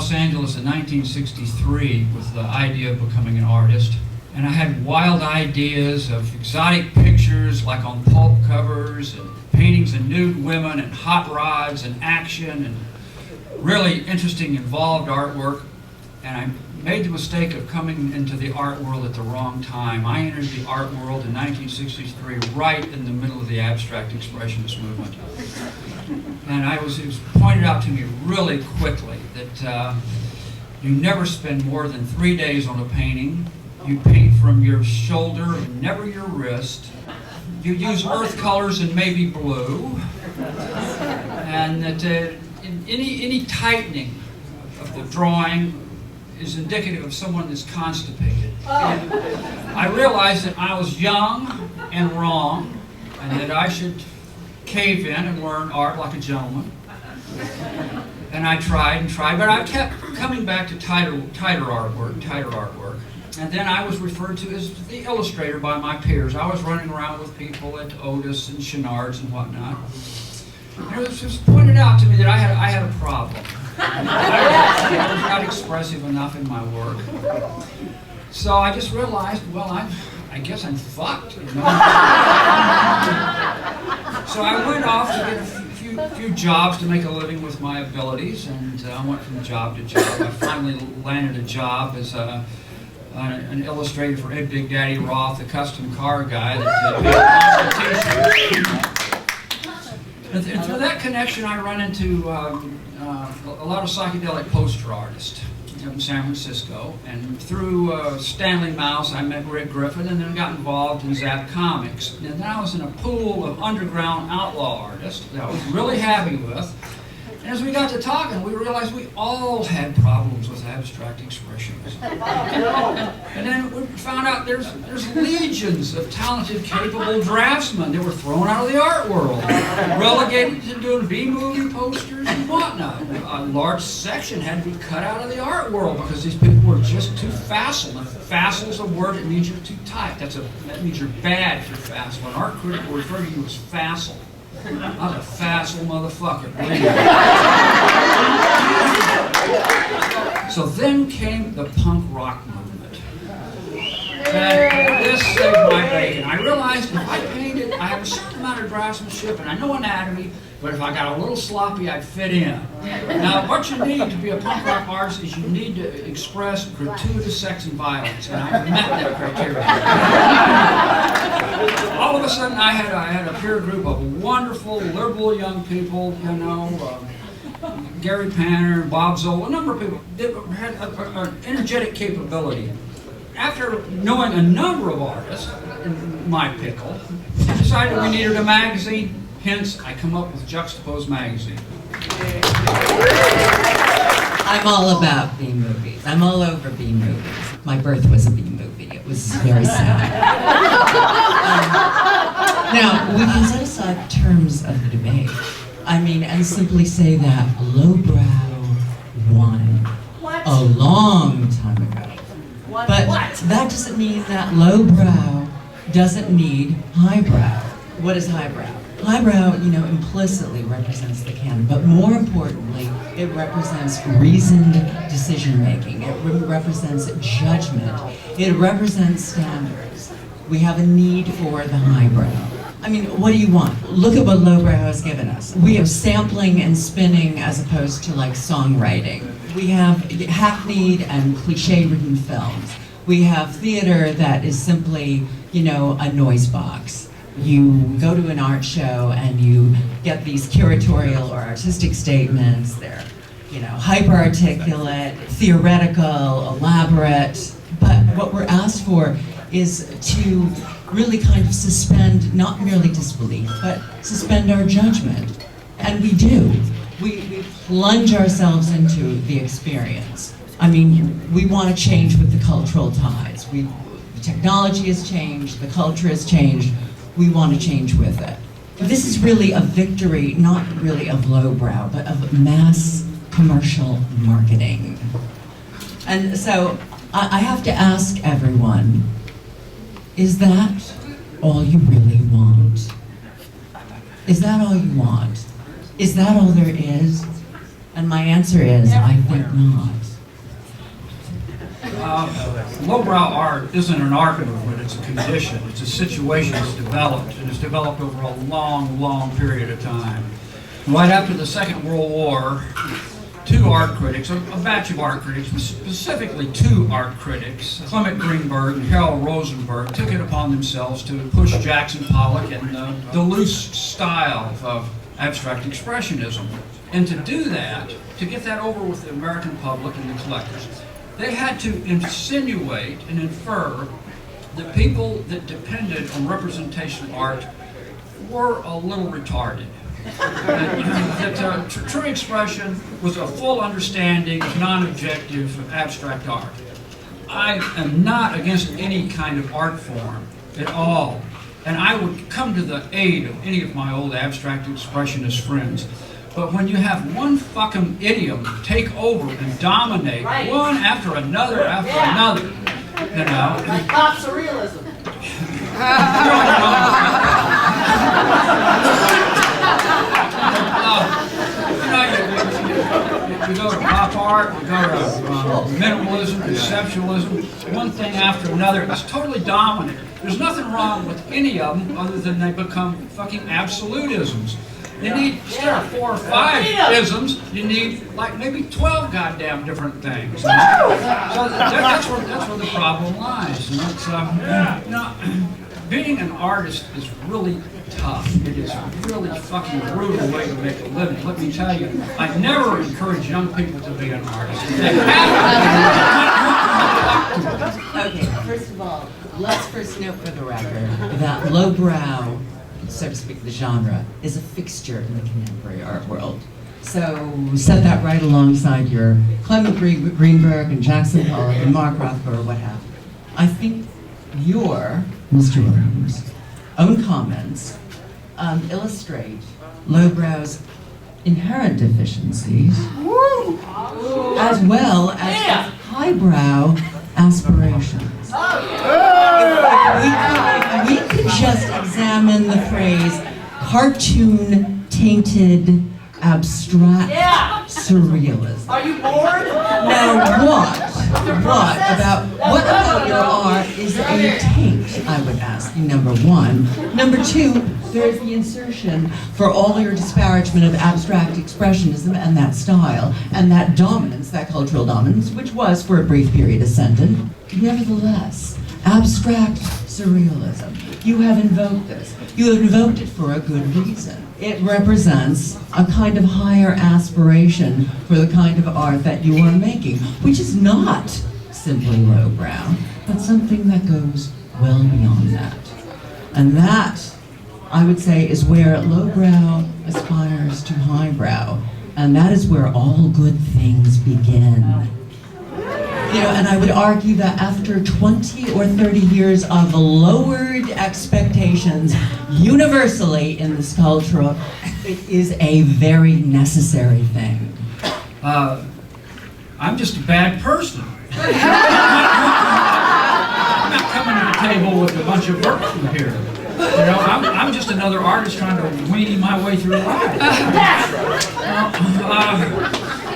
Los Angeles in 1963 with the idea of becoming an artist. And I had wild ideas of exotic pictures like on pulp covers and paintings of nude women and hot rods and action and really interesting, involved artwork. And I made the mistake of coming into the art world at the wrong time. I entered the art world in 1963, right in the middle of the abstract expressionist movement. And it was pointed out to me really quickly that you never spend more than 3 days on a painting. You paint from your shoulder, never your wrist. You use earth colors and maybe blue. And that any tightening of the drawing is indicative of someone that's constipated. And I realized that I was young and wrong, and that I should cave in and learn art like a gentleman. And I tried and tried, but I kept coming back to tighter artwork. And then I was referred to as the illustrator by my peers. I was running around with people at Otis and Chenard's and whatnot. And it was just pointed out to me that I had a problem. I was not expressive enough in my work. So I just realized, well, I guess I'm fucked, you know? So I went off to get a few jobs to make a living with my abilities, and I went from job to job. I finally landed a job as an illustrator for Ed Big Daddy Roth, the custom car guy that made t-shirts. And through that connection, I run into a lot of psychedelic poster artists in San Francisco. And through Stanley Mouse, I met Rick Griffin, and then got involved in Zap Comics. And then I was in a pool of underground outlaw artists that I was really happy with. And as we got to talking, we realized we all had problems with abstract expressionism. And then we found out there's legions of talented, capable draftsmen that were thrown out of the art world, relegated to doing B-movie posters and whatnot. A large section had to be cut out of the art world because these people were just too facile. And facile is a word that means you're too tight. That means you're bad if you're facile. An art critic will refer to you as facile. I was a facile motherfucker. So then came the punk rock movement. And this saved my bacon. I realized if I painted, I have a certain amount of draftsmanship and I know anatomy, but if I got a little sloppy, I'd fit in. Now, what you need to be a punk rock artist is you need to express gratuitous sex and violence, and I met that criteria. All of a sudden, I had a peer group of wonderful, liberal young people, you know, Gary Panner, Bob Zoll, a number of people that had an energetic capability. After knowing a number of artists, in my pickle, I decided we needed a magazine. Hence, I come up with Juxtaposed Magazine. I'm all about B-movies. I'm all over B-movies. My birth was a B-movie. It was very sad. Now, we can set aside terms of the debate. I mean, and simply say that Lowbrow won a long time ago. But that doesn't mean that lowbrow doesn't need highbrow. What is highbrow? Highbrow, you know, implicitly represents the canon, but more importantly, it represents reasoned decision-making. It represents judgment. It represents standards. We have a need for the highbrow. I mean, what do you want? Look at what lowbrow has given us. We have sampling and spinning as opposed to like songwriting. We have hackneyed and cliche-ridden films. We have theater that is simply, you know, a noise box. You go to an art show and you get these curatorial or artistic statements. They're, you know, hyper-articulate, theoretical, elaborate. But what we're asked for is to really kind of suspend, not merely disbelief, but suspend our judgment. And we do. We plunge ourselves into the experience. I mean, we want to change with the cultural tides. The technology has changed, the culture has changed. We want to change with it. This is really a victory, not really of lowbrow, but of mass commercial marketing. And so I have to ask everyone, is that all you really want? Is that all you want? Is that all there is? And my answer is, I think not. Lowbrow art isn't an art movement, it's a condition. It's a situation that's developed, and it's developed over a long, long period of time. Right after the Second World War, two art critics, a batch of art critics, specifically two art critics, Clement Greenberg and Harold Rosenberg, took it upon themselves to push Jackson Pollock and the loose style of abstract expressionism. And to do that, to get that over with the American public and the collectors, they had to insinuate and infer that people that depended on representational art were a little retarded. That true expression was a full understanding of non-objective abstract art. I am not against any kind of art form at all, and I would come to the aid of any of my old abstract expressionist friends. But when you have one fucking idiom take over and dominate one after another after another, you know. Like pop surrealism. We go to pop art, we go to minimalism, conceptualism, one thing after another. It's totally dominant. There's nothing wrong with any of them other than they become fucking absolutisms. You need, instead of 4 or 5 isms, you need like maybe 12 goddamn different things. So that's where the problem lies. And it's, you know, being an artist is really tough. It is a really fucking brutal way to make a living. Let me tell you, I never encourage young people to be an artist. They have to. Okay, first of all, let's first note for the record that lowbrow, so to speak, the genre, is a fixture in the contemporary art world. So set that right alongside your Clement Greenberg and Jackson Pollock and Mark Rothko or what have you. I think your, Mr. Williams, own comments illustrate lowbrow's inherent deficiencies as well as its highbrow aspirations. If we could just examine the phrase cartoon-tainted abstract surrealism. Are you bored? Now what about your art is a taint, I would ask you, number one. Number two, there's the insertion for all your disparagement of abstract expressionism and that style, and that dominance, that cultural dominance, which was for a brief period ascendant. Nevertheless, abstract surrealism, you have invoked this. You have invoked it for a good reason. It represents a kind of higher aspiration for the kind of art that you are making, which is not simply lowbrow, but something that goes well beyond that. And that, I would say, is where lowbrow aspires to highbrow, and that is where all good things begin. You know, and I would argue that after 20 or 30 years of lowered expectations universally in this culture, it is a very necessary thing. I'm just a bad person. I'm not coming to the table with a bunch of virtue here. You know, I'm just another artist trying to weenie my way through life.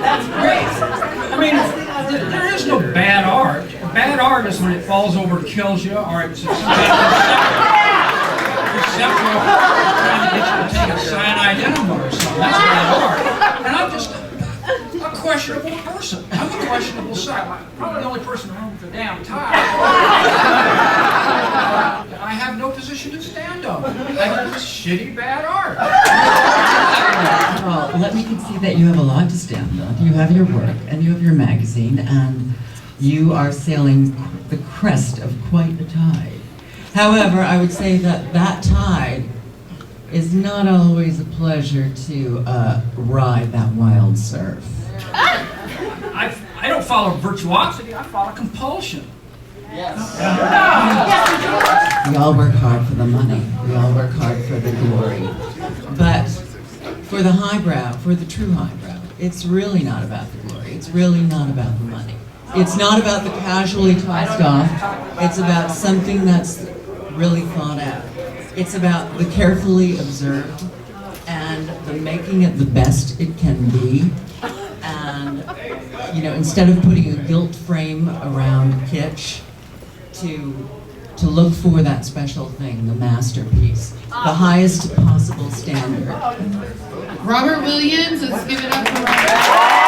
That's great. I mean, there is no bad art. Bad art is when it falls over and kills you, or it's some kind of conceptual trying to get you to take a cyanide enema or something. That's bad art. And I'm just a questionable person. I'm a questionable side. I'm probably the only person in the room with a damn tie. I have no position to stand on. I do this shitty bad art. Well, let me concede that you have a lot to stand on. You have your work, and you have your magazine, and you are sailing the crest of quite a tide. However, I would say that that tide is not always a pleasure to ride that wild surf. I don't follow virtuosity, I follow compulsion. Yes. We all work hard for the money. We all work hard for the glory. But for the highbrow, for the true highbrow, it's really not about the glory. It's really not about the money. It's not about the casually tossed off. It's about something that's really thought out. It's about the carefully observed and the making it the best it can be and, you know, instead of putting a gilt frame around kitsch, to look for that special thing, the masterpiece, the highest possible standard. Robert Williams, let's give it up for Robert.